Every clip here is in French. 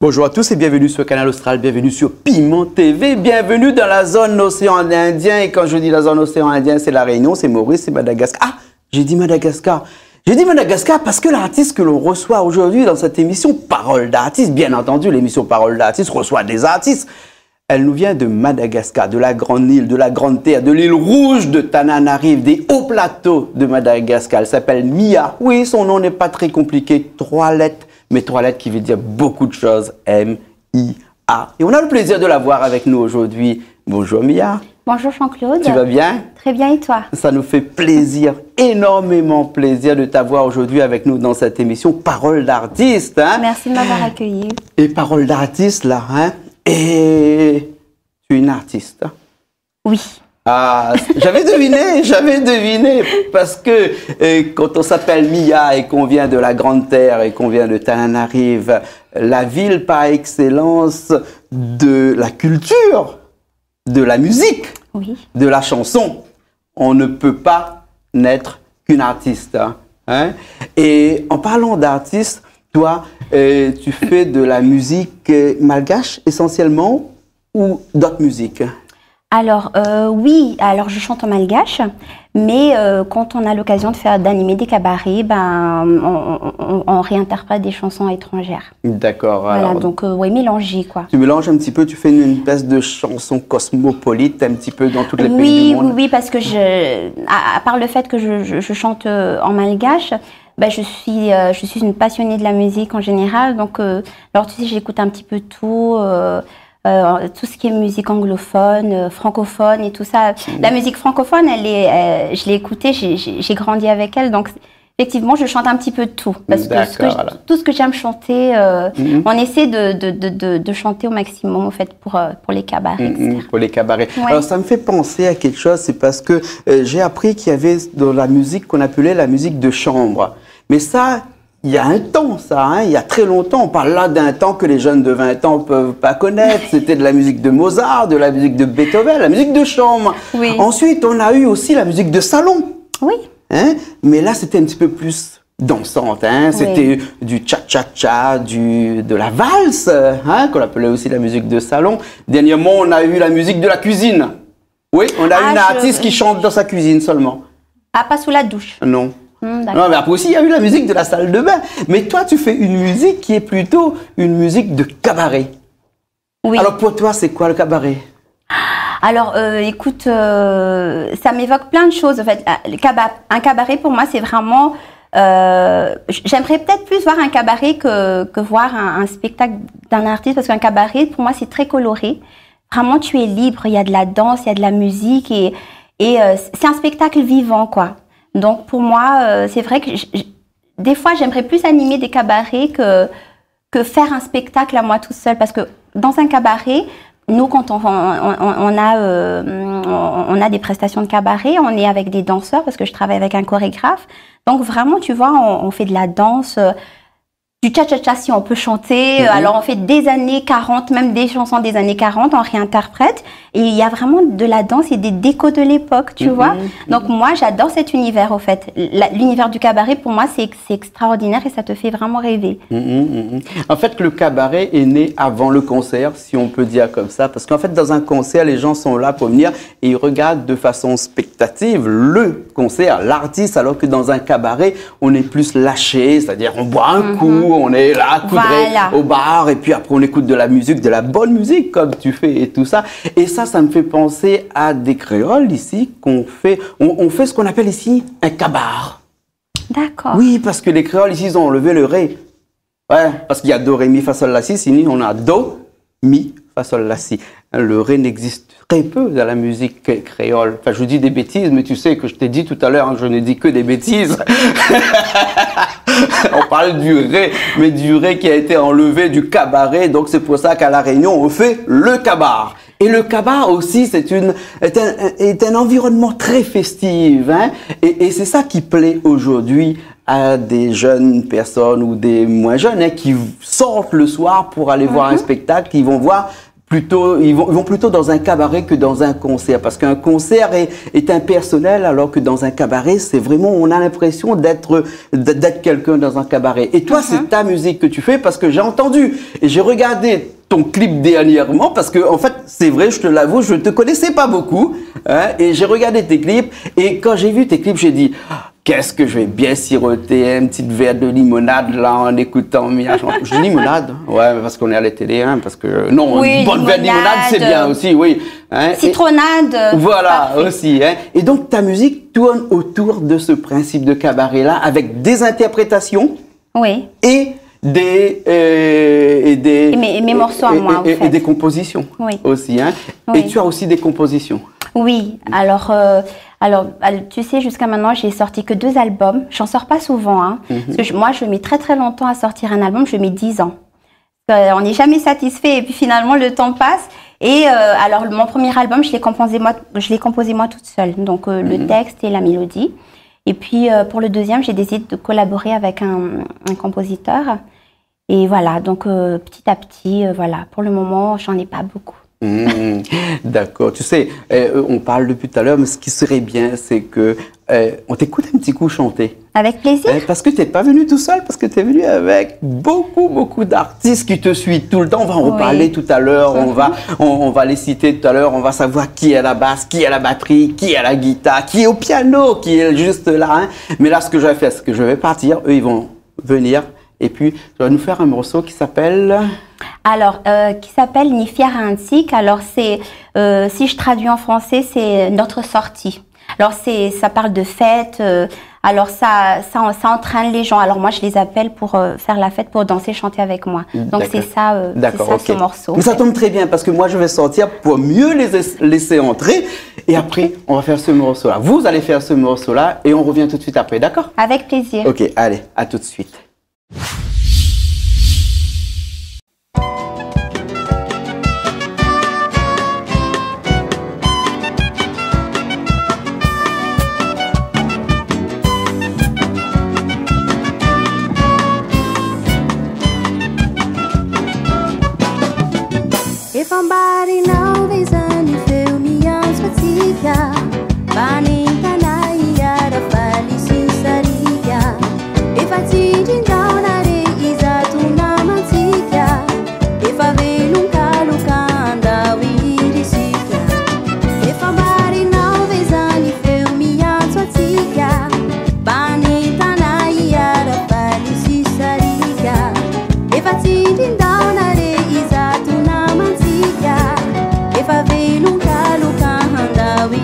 Bonjour à tous et bienvenue sur Canal Austral, bienvenue sur Piment TV, bienvenue dans la zone océan Indien. Et quand je dis la zone océan Indien, c'est la Réunion, c'est Maurice, c'est Madagascar. Ah, j'ai dit Madagascar. J'ai dit Madagascar parce que l'artiste que l'on reçoit aujourd'hui dans cette émission Parole d'artiste, bien entendu, l'émission Parole d'artiste reçoit des artistes. Elle nous vient de Madagascar, de la Grande Île, de la Grande Terre, de l'île Rouge de Tananarive, des hauts plateaux de Madagascar. Elle s'appelle Mia. Oui, son nom n'est pas très compliqué, 3 lettres. Mais 3 lettres qui veut dire beaucoup de choses, M-I-A. Et on a le plaisir de la voir avec nous aujourd'hui. Bonjour Mia. Bonjour Jean-Claude. Tu vas bien? Très bien et toi? Ça nous fait plaisir, énormément plaisir de t'avoir aujourd'hui avec nous dans cette émission Parole d'artiste. Hein? Merci de m'avoir accueilli. Et Parole d'artiste là, hein? Et tu es une artiste. Oui. Ah, j'avais deviné, parce que quand on s'appelle Mia et qu'on vient de la Grande Terre et qu'on vient de Tananarive, la ville par excellence de la culture, de la musique, oui, de la chanson, on ne peut pas n'être qu'une artiste. Hein? Et en parlant d'artiste, toi, tu fais de la musique malgache essentiellement ou d'autres musiques? Alors, oui, alors je chante en malgache, mais quand on a l'occasion d'animer des cabarets, ben, on réinterprète des chansons étrangères. D'accord. Voilà, alors, donc, oui, mélangé, quoi. Tu mélanges un petit peu, tu fais une espèce de chanson cosmopolite un petit peu dans tous les pays du monde. Oui, parce que à part le fait que je chante en malgache, ben, je suis une passionnée de la musique en général, donc, alors tu sais, j'écoute un petit peu tout ce qui est musique anglophone, francophone et tout ça. La musique francophone, je l'ai écoutée, j'ai grandi avec elle, donc effectivement, je chante un petit peu de tout. Parce que tout ce que j'aime chanter, on essaie de chanter au maximum, en fait, pour les cabarets, etc. Pour les cabarets. Ouais. Alors, ça me fait penser à quelque chose, c'est parce que j'ai appris qu'il y avait dans la musique qu'on appelait la musique de chambre. Mais ça, il y a un temps, ça, hein, il y a très longtemps. On parle là d'un temps que les jeunes de 20 ans ne peuvent pas connaître. C'était de la musique de Mozart, de la musique de Beethoven, la musique de chambre. Oui. Ensuite, on a eu aussi la musique de salon. Oui. Hein? Mais là, c'était un petit peu plus dansante. Hein? C'était du cha-cha-cha, de la valse, hein? Qu'on appelait aussi la musique de salon. Dernièrement, on a eu la musique de la cuisine. Oui, on a une artiste qui chante dans sa cuisine seulement. Ah, pas sous la douche. Non. Non, mais après aussi, il y a eu la musique de la salle de bain. Mais toi, tu fais une musique qui est plutôt une musique de cabaret. Oui. Alors pour toi, c'est quoi le cabaret? Alors, écoute, ça m'évoque plein de choses. En fait, un cabaret, pour moi, c'est vraiment... j'aimerais peut-être plus voir un cabaret que voir un spectacle d'un artiste. Parce qu'un cabaret, pour moi, c'est très coloré. Vraiment, tu es libre. Il y a de la danse, il y a de la musique. Et c'est un spectacle vivant, quoi. Donc pour moi, c'est vrai que des fois, j'aimerais plus animer des cabarets que faire un spectacle à moi tout seul. Parce que dans un cabaret, nous, quand on a des prestations de cabaret, on est avec des danseurs parce que je travaille avec un chorégraphe. Donc vraiment, tu vois, on fait de la danse, du cha-cha-cha si on peut chanter. Alors on fait des années 40, même des chansons des années 40, on réinterprète. Et il y a vraiment de la danse et des décos de l'époque, tu vois. Donc moi, j'adore cet univers, au fait. L'univers du cabaret, pour moi, c'est extraordinaire et ça te fait vraiment rêver. En fait, le cabaret est né avant le concert, si on peut dire comme ça. Parce qu'en fait, dans un concert, les gens sont là pour venir et ils regardent de façon spectative le concert, l'artiste, alors que dans un cabaret, on est plus lâché, c'est-à-dire on boit un coup, on est là, coudré au bar, et puis après on écoute de la musique, de la bonne musique, comme tu fais et tout ça. Et ça me fait penser à des créoles ici qu'on fait, on fait ce qu'on appelle ici un cabar. D'accord. Oui, parce que les créoles ici, ils ont enlevé le ré. Ouais, parce qu'il y a do, ré, mi, fa, sol, la, si. Sinon, on a do, mi, fa, sol, la, si. Le ré n'existe très peu dans la musique créole. Enfin, je vous dis des bêtises, mais tu sais que je t'ai dit tout à l'heure, hein, je ne dis que des bêtises. On parle du ré, mais du ré qui a été enlevé du cabaret. Donc, c'est pour ça qu'à La Réunion, on fait le cabar. Et le cabaret aussi, est un environnement très festif. Hein? Et c'est ça qui plaît aujourd'hui à des jeunes personnes ou des moins jeunes, hein, qui sortent le soir pour aller voir un spectacle, qui vont voir ils vont plutôt dans un cabaret que dans un concert, parce qu'un concert est impersonnel, alors que dans un cabaret, c'est vraiment, on a l'impression d'être quelqu'un dans un cabaret. Et toi, c'est ta musique que tu fais, parce que j'ai entendu et j'ai regardé ton clip dernièrement, parce que en fait, c'est vrai, je te l'avoue, je ne te connaissais pas beaucoup, hein, et j'ai regardé tes clips, et quand j'ai vu tes clips, j'ai dit, qu'est-ce que je vais bien siroter un petit verre de limonade là en écoutant Mia chanter. Je dis limonade, ouais, parce qu'on est à la télé, hein, parce que non, oui, une bonne verre de limonade, c'est bien aussi, oui. Hein, citronnade. Voilà, aussi. Hein. Et donc ta musique tourne autour de ce principe de cabaret là, avec des interprétations. Oui. Et mes morceaux à moi, en fait. Et des compositions, oui, aussi. Hein. Oui. Et tu as aussi des compositions. Oui, alors tu sais, jusqu'à maintenant, j'ai sorti que 2 albums. J'en sors pas souvent, hein, parce que moi, je mets très très longtemps à sortir un album. Je mets 10 ans. On n'est jamais satisfait, et puis finalement, le temps passe. Et alors, mon premier album, je l'ai composé moi toute seule. Donc, le texte et la mélodie. Et puis, pour le deuxième, j'ai décidé de collaborer avec un compositeur. Et voilà, donc petit à petit, voilà. Pour le moment, j'en ai pas beaucoup. D'accord. Tu sais, on parle depuis tout à l'heure, mais ce qui serait bien, c'est que on t'écoute un petit coup chanter. Avec plaisir. Parce que tu n'es pas venu tout seul, parce que tu es venu avec beaucoup d'artistes qui te suivent tout le temps. On va en reparler tout à l'heure, on va les citer tout à l'heure, on va savoir qui est à la basse, qui est à la batterie, qui est à la guitare, qui est au piano, qui est juste là. Hein. Mais là, ce que je vais faire, c'est que je vais partir, eux, ils vont venir, et puis tu vas nous faire un morceau qui s'appelle... Alors, qui s'appelle Ni fière antique. Alors, c'est, si je traduis en français, c'est notre sortie. Alors, ça parle de fête. Alors, ça entraîne les gens. Alors, moi, je les appelle pour faire la fête, pour danser, chanter avec moi. Donc, c'est ça, ce morceau. Mais ça tombe très bien, parce que moi, je vais sortir pour mieux les laisser entrer. Et après, on va faire ce morceau-là. Vous allez faire ce morceau-là, et on revient tout de suite après, d'accord? Avec plaisir. Ok, allez, à tout de suite. If somebody now is and you feel me as fatiga Banin tanai yara fali sisaria If I teach down at it is a tunamatika If I will unkalukanda we sika If somebody now is and you feel me as fatiga Banin tanai yara fali sisaria If I teach down at it is a tunamatika If I veio nunca handa we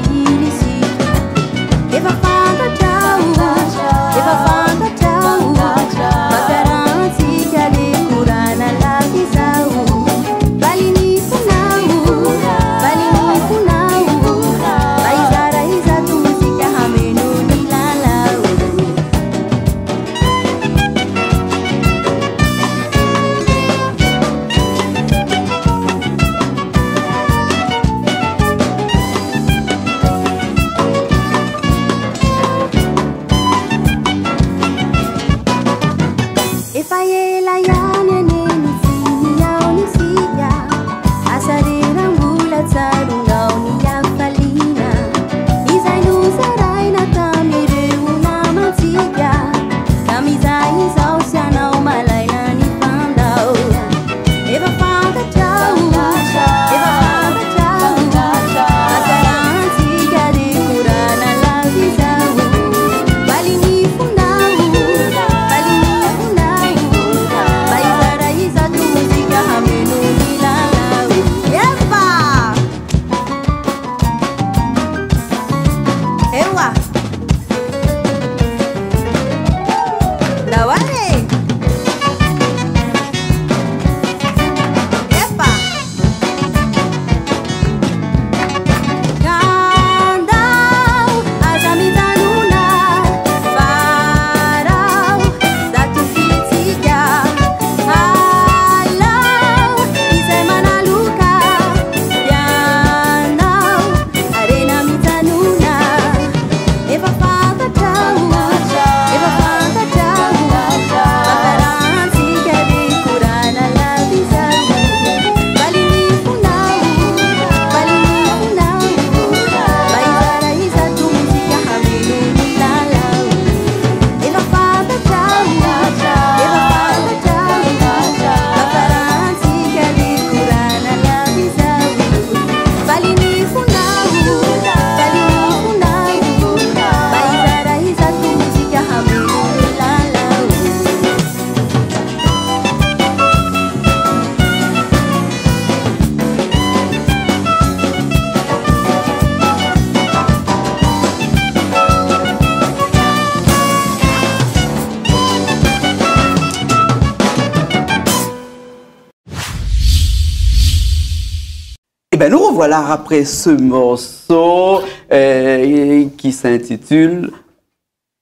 bien, nous revoilà après ce morceau qui s'intitule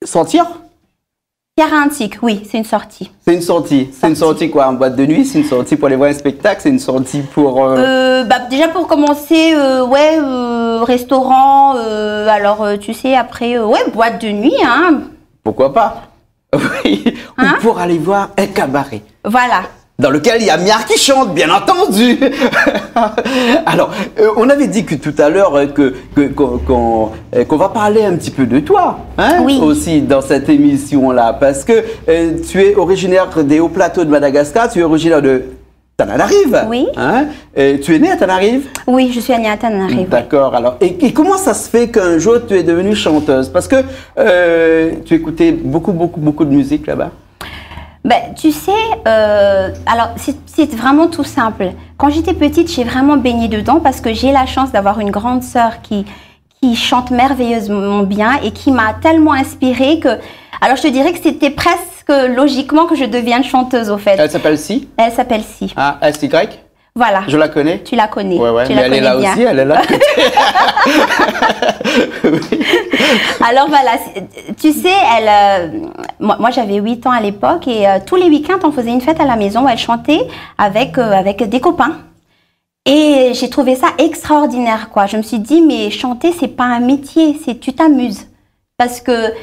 Sortir. Pierre Antique, oui, c'est une sortie. C'est une sortie. C'est une sortie quoi? En boîte de nuit? C'est une sortie pour aller voir un spectacle? C'est une sortie pour... Déjà pour commencer, restaurant, alors tu sais, après, boîte de nuit, hein. Pourquoi pas? Oui, Hein? ou pour aller voir un cabaret. Voilà. Dans lequel il y a Miar qui chante, bien entendu. Alors, on avait dit que tout à l'heure qu'on va parler un petit peu de toi, hein, Oui. aussi dans cette émission-là, parce que tu es originaire des hauts plateaux de Madagascar, tu es originaire de Tananarive. Oui. Hein, tu es né à Tananarive? Oui, je suis née à Tananarive. D'accord. Alors, et comment ça se fait qu'un jour tu es devenue chanteuse? Parce que tu écoutais beaucoup de musique là-bas. Ben, tu sais, alors c'est vraiment tout simple. Quand j'étais petite, j'ai vraiment baigné dedans parce que j'ai la chance d'avoir une grande sœur qui chante merveilleusement bien et qui m'a tellement inspirée que... Alors, je te dirais que c'était presque logiquement que je devienne chanteuse, au fait. Elle s'appelle Si? Elle s'appelle Si. Ah, S-Y? Voilà. Je la connais. Tu la connais. Ouais, Tu mais la elle est connais là bien. aussi, elle est là. Alors voilà, tu sais, moi j'avais 8 ans à l'époque et tous les week-ends on faisait une fête à la maison où elle chantait avec des copains. Et j'ai trouvé ça extraordinaire, quoi. Je me suis dit, mais chanter c'est pas un métier, tu t'amuses. Parce que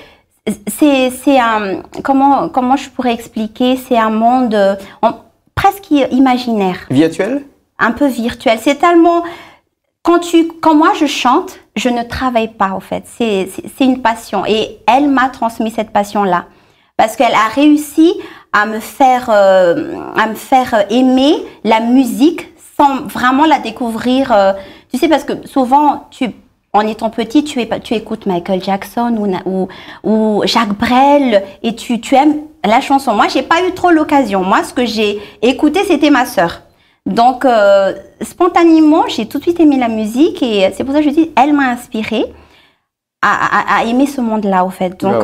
c'est un, comment je pourrais expliquer, c'est un monde presque imaginaire. Virtuel? Un peu virtuel. C'est tellement... Quand moi je chante, je ne travaille pas, en fait. C'est une passion. Et elle m'a transmis cette passion-là. Parce qu'elle a réussi à me faire aimer la musique sans vraiment la découvrir. Tu sais, parce que souvent, en étant petit, tu écoutes Michael Jackson ou Jacques Brel et tu aimes la chanson. Moi, j'ai pas eu trop l'occasion. Moi, ce que j'ai écouté, c'était ma sœur. Donc, spontanément, j'ai tout de suite aimé la musique et c'est pour ça que je dis, elle m'a inspirée à aimer ce monde-là, au fait. Donc,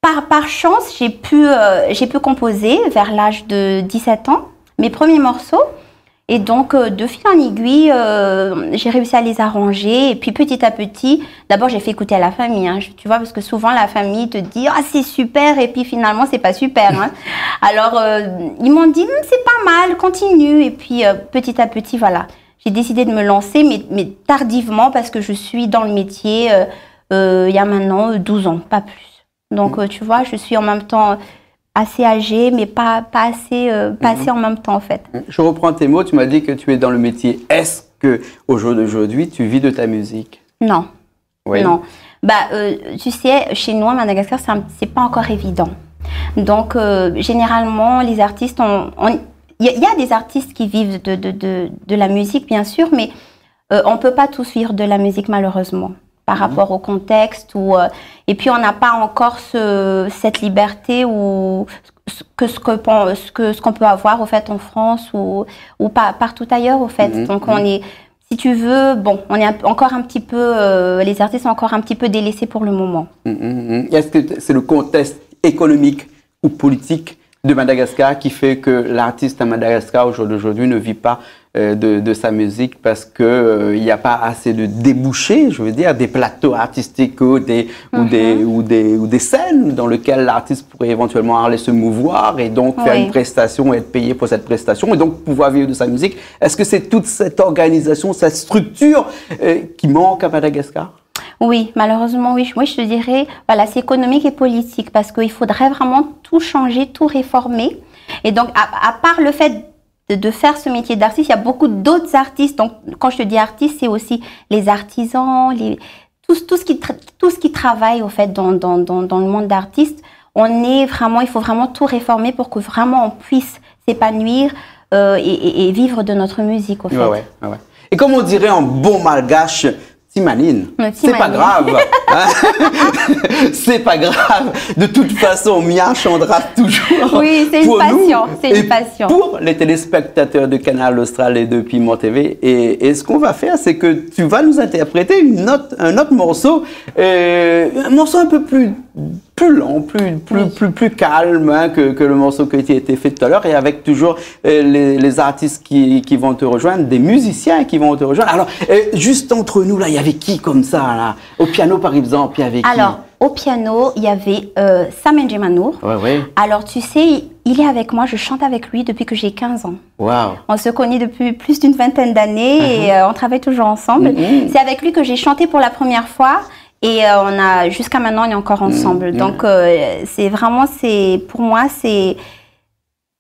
par chance, j'ai pu composer vers l'âge de 17 ans mes premiers morceaux. Et donc, de fil en aiguille, j'ai réussi à les arranger. Et puis, petit à petit, d'abord, j'ai fait écouter à la famille. Hein, tu vois, parce que souvent, la famille te dit « Ah, c'est super !» Et puis, finalement, c'est pas super. Hein. Alors, ils m'ont dit « C'est pas mal, continue !» Et puis, petit à petit, voilà. J'ai décidé de me lancer, mais tardivement, parce que je suis dans le métier il y a maintenant 12 ans, pas plus. Donc, tu vois, je suis en même temps... assez âgée, mais pas assez en même temps, en fait. Je reprends tes mots, tu m'as dit que tu es dans le métier. Est-ce qu'au jour d'aujourd'hui, tu vis de ta musique? Non. Oui. Non. Tu sais, chez nous, à Madagascar, c'est pas encore évident. Donc, généralement, les artistes, il y a des artistes qui vivent de la musique, bien sûr, mais on peut pas tous vivre de la musique, malheureusement. Par rapport au contexte et puis on n'a pas encore cette liberté ou ce qu'on peut avoir au fait en France ou partout ailleurs au fait. Donc on est, si tu veux, on est encore un petit peu, les artistes sont encore un petit peu délaissés pour le moment. Est-ce que c'est le contexte économique ou politique de Madagascar qui fait que l'artiste à Madagascar au jour d'aujourd'hui ne vit pas de sa musique parce que il n'y a pas assez de débouchés, je veux dire, des plateaux artistiques ou des scènes dans lesquelles l'artiste pourrait éventuellement aller se mouvoir et donc faire une prestation et être payé pour cette prestation et donc pouvoir vivre de sa musique. Est-ce que c'est toute cette organisation, cette structure qui manque à Madagascar? Oui, malheureusement, oui. Moi, je te dirais, voilà, c'est économique et politique parce qu'il faudrait vraiment tout changer, tout réformer. Et donc, à part le fait de faire ce métier d'artiste, il y a beaucoup d'autres artistes. Donc, quand je te dis artiste, c'est aussi les artisans, tout ce qui travaille, au fait, dans le monde d'artiste. Il faut vraiment tout réformer pour que vraiment on puisse s'épanouir et vivre de notre musique, au fait. Ouais. Et comme on dirait en bon malgache, Timanine, c'est pas grave, hein? C'est pas grave. De toute façon, Mia chantera toujours. Oui, c'est une passion, c'est une passion. Pour les téléspectateurs de Canal Austral et de Piment TV, et ce qu'on va faire, c'est que tu vas nous interpréter un autre morceau, un morceau un peu plus plus lent, plus calme hein, que le morceau qui a été fait tout à l'heure, et avec toujours les artistes qui vont te rejoindre, des musiciens qui vont te rejoindre. Alors, juste entre nous, là, il y avait qui comme ça, là? Au piano, par exemple, il y avait qui? Alors, au piano, il y avait Sam N'Djamanour. Ouais. Alors, tu sais, il est avec moi, je chante avec lui depuis que j'ai 15 ans. Wow. On se connaît depuis plus d'une vingtaine d'années et on travaille toujours ensemble. C'est avec lui que j'ai chanté pour la première fois. Et jusqu'à maintenant, on est encore ensemble. Donc, c'est vraiment, pour moi, c'est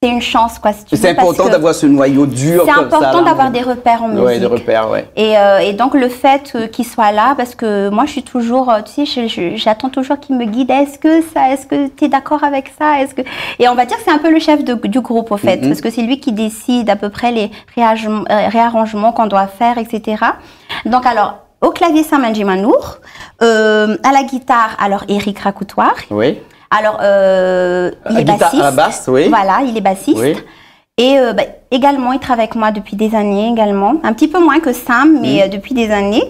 une chance, quoi. Si c'est important d'avoir ce noyau dur. C'est important d'avoir des repères en musique. Oui, des repères, ouais. Et donc, le fait qu'il soit là, parce que moi, je suis toujours, tu sais, j'attends toujours qu'il me guide. Est-ce que tu es d'accord avec ça? Et on va dire que c'est un peu le chef du groupe, au fait, parce que c'est lui qui décide à peu près les réarrangements qu'on doit faire, etc. Donc, alors, au clavier, Sam N'Djamanour. À la guitare, alors Eric Racoutoir. Oui. Alors, il est bassiste. À la basse, oui. Voilà, il est bassiste. Oui. Et également, il travaille avec moi depuis des années également. Un petit peu moins que Sam, mais depuis des années.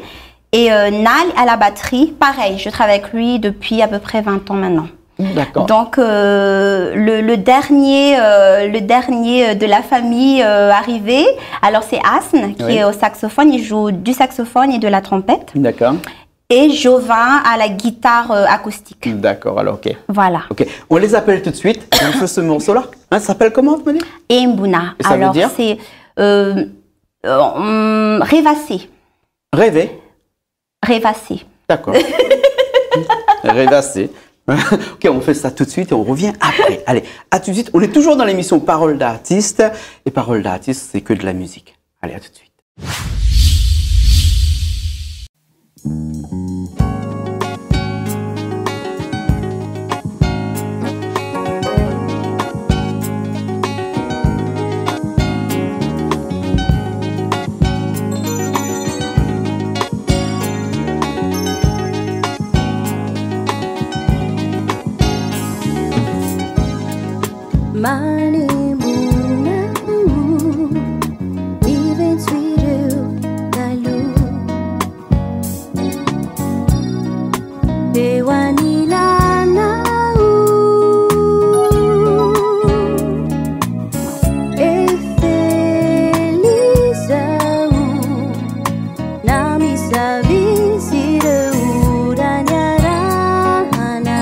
Et Nal à la batterie, pareil, je travaille avec lui depuis à peu près 20 ans maintenant. D'accord. Donc, le dernier de la famille arrivé, alors c'est Asne qui est au saxophone, il joue du saxophone et de la trompette. D'accord. Et Jovin à la guitare acoustique. D'accord, alors ok. Voilà. Ok, on les appelle tout de suite. On fait ce morceau-là. Hein, ça s'appelle comment, vous me dites? Mbuna. Ça alors veut dire? C'est rêvasser. Rêver. Rêvasser. D'accord. Rêvasser. Ok, on fait ça tout de suite et on revient après. Allez, à tout de suite. On est toujours dans l'émission Paroles d'artistes. Et Paroles d'artistes, c'est que de la musique. Allez, à tout de suite. Mani muna even sweeter lalu Dewanila na Efelizau Nami sabi siraudannya rahana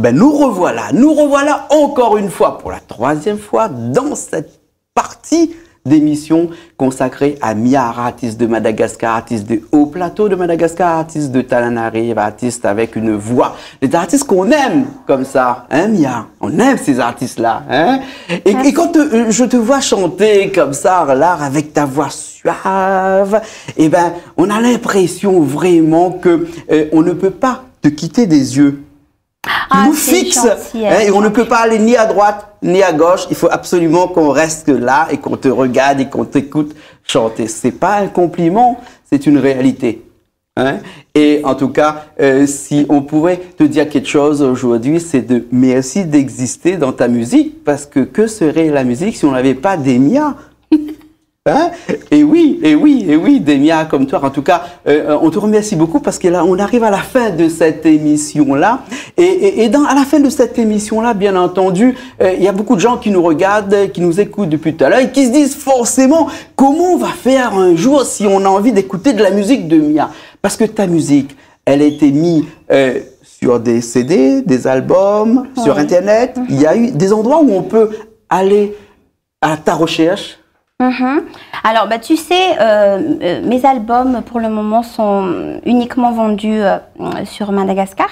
ben nous revoilà encore une fois pour la 3e fois dans cette partie d'émission consacrée à Mia, artiste de Madagascar, artiste de Haut Plateau de Madagascar, artiste de Tananarive, artiste avec une voix, des artistes qu'on aime comme ça, hein Mia, on aime ces artistes-là, hein. Et quand je te vois chanter comme ça, là, avec ta voix suave, eh ben, on a l'impression vraiment que on ne peut pas te quitter des yeux. Tu nous fixes, gentil, hein, et on ne peut pas aller ni à droite ni à gauche. Il faut absolument qu'on reste là et qu'on te regarde et qu'on t'écoute chanter. C'est pas un compliment, c'est une réalité. Hein? Et en tout cas, si on pouvait te dire quelque chose aujourd'hui, c'est de merci d'exister dans ta musique, parce que serait la musique si on n'avait pas des Mia? Hein? Et oui, des Mia comme toi. En tout cas, on te remercie beaucoup parce que là, on arrive à la fin de cette émission-là. Et à la fin de cette émission-là, bien entendu, il y a beaucoup de gens qui nous regardent, qui nous écoutent depuis tout à l'heure et qui se disent forcément comment on va faire un jour si on a envie d'écouter de la musique de Mia. Parce que ta musique, elle a été mise sur des CD, des albums, sur Internet. Il y a eu des endroits où on peut aller à ta recherche. Alors, bah, tu sais, mes albums, pour le moment, sont uniquement vendus sur Madagascar.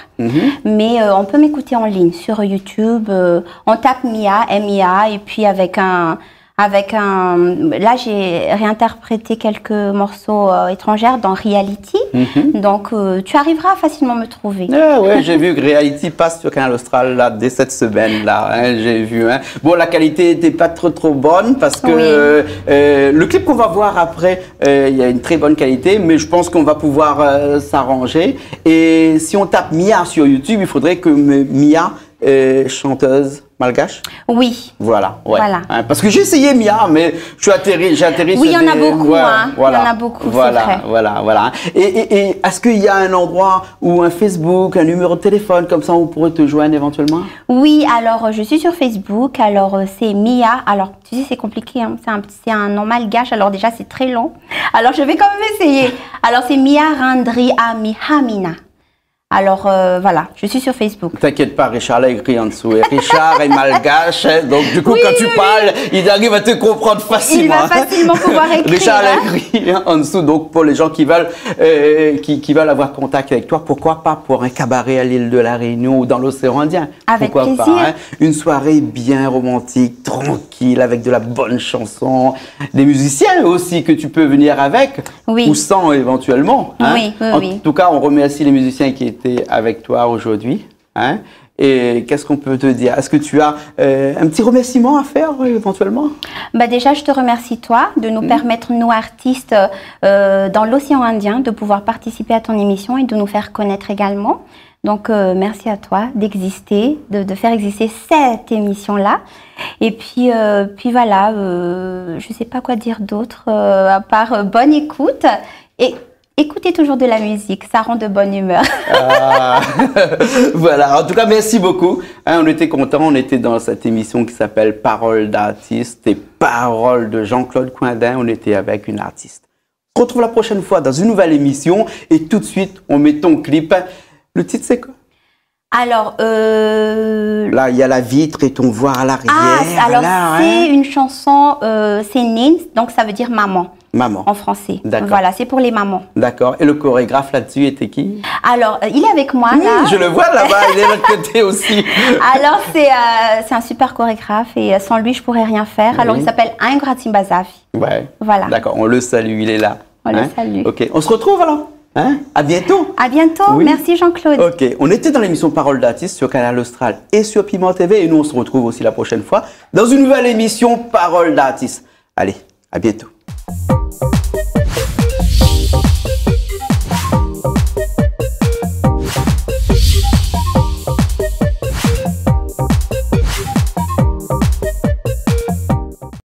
Mais on peut m'écouter en ligne sur YouTube. On tape Mia, M-I-A, et puis avec un... Là, j'ai réinterprété quelques morceaux étrangers dans Reality. Donc, tu arriveras à facilement me trouver. Ah ouais, j'ai vu que Reality passe sur Canal Austral là, dès cette semaine-là. Hein, j'ai vu. Hein. Bon, la qualité n'était pas trop bonne parce que le clip qu'on va voir après, il y a une très bonne qualité, mais je pense qu'on va pouvoir s'arranger. Et si on tape Mia sur YouTube, il faudrait que Mia, chanteuse malgache? Oui. Voilà, ouais. Voilà. Hein, parce que j'ai essayé Mia, mais j'ai atterri oui, il y en a beaucoup, hein. Voilà. Il y en a beaucoup, voilà, c'est vrai. Voilà. Et est-ce qu'il y a un endroit ou un Facebook, un numéro de téléphone, comme ça on pourrait te joindre éventuellement? Oui, alors je suis sur Facebook, alors c'est Mia, alors tu sais c'est compliqué, hein. C'est un nom malgache, alors déjà c'est très long. Alors je vais quand même essayer. Alors c'est Mia Randri Ami Hamina. Alors voilà, je suis sur Facebook. T'inquiète pas, Richard l'a écrit en dessous. Et Richard est malgache, donc du coup quand tu parles, il arrive à te comprendre facilement. Il va facilement pouvoir écrire. Richard l'a écrit en dessous, donc pour les gens qui veulent avoir contact avec toi, pourquoi pas pour un cabaret à l'île de la Réunion ou dans l'océan Indien? Avec pourquoi plaisir. Pas, hein? Une soirée bien romantique, tranquille, avec de la bonne chanson, des musiciens aussi que tu peux venir avec, ou sans éventuellement. Hein? Oui. En tout cas, on remercie les musiciens qui étaient avec toi aujourd'hui. Hein? Et qu'est-ce qu'on peut te dire? Est-ce que tu as un petit remerciement à faire éventuellement? Bah déjà, je te remercie toi de nous permettre, nous artistes dans l'océan Indien, de pouvoir participer à ton émission et de nous faire connaître également. Donc merci à toi d'exister, de faire exister cette émission-là. Et puis voilà, je sais pas quoi dire d'autre à part bonne écoute et écoutez toujours de la musique, ça rend de bonne humeur. Voilà, en tout cas, merci beaucoup. Hein, on était contents, on était dans cette émission qui s'appelle Paroles d'artistes et Paroles de Jean-Claude Coindin. On était avec une artiste. On se retrouve la prochaine fois dans une nouvelle émission et tout de suite, on met ton clip. Le titre, c'est quoi? Alors, là, il y a la vitre et ton voir à l'arrière. Alors, c'est une chanson, c'est Nin, donc ça veut dire maman. Maman. En français. D'accord. Voilà, c'est pour les mamans. D'accord. Et le chorégraphe là-dessus était qui? Alors, il est avec moi là. Je le vois là-bas, il est de l'autre côté aussi. Alors, c'est un super chorégraphe et sans lui, je pourrais rien faire. Alors, il s'appelle Ingrat Simbazafi. Ouais. Voilà. D'accord, on le salue, il est là. On le salue. Ok, on se retrouve alors. Hein? À bientôt. À bientôt. Oui. Merci Jean-Claude. Ok, on était dans l'émission Paroles d'artistes sur Canal Austral et sur Piment TV et nous on se retrouve aussi la prochaine fois dans une nouvelle émission Paroles d'artistes. Allez, à bientôt.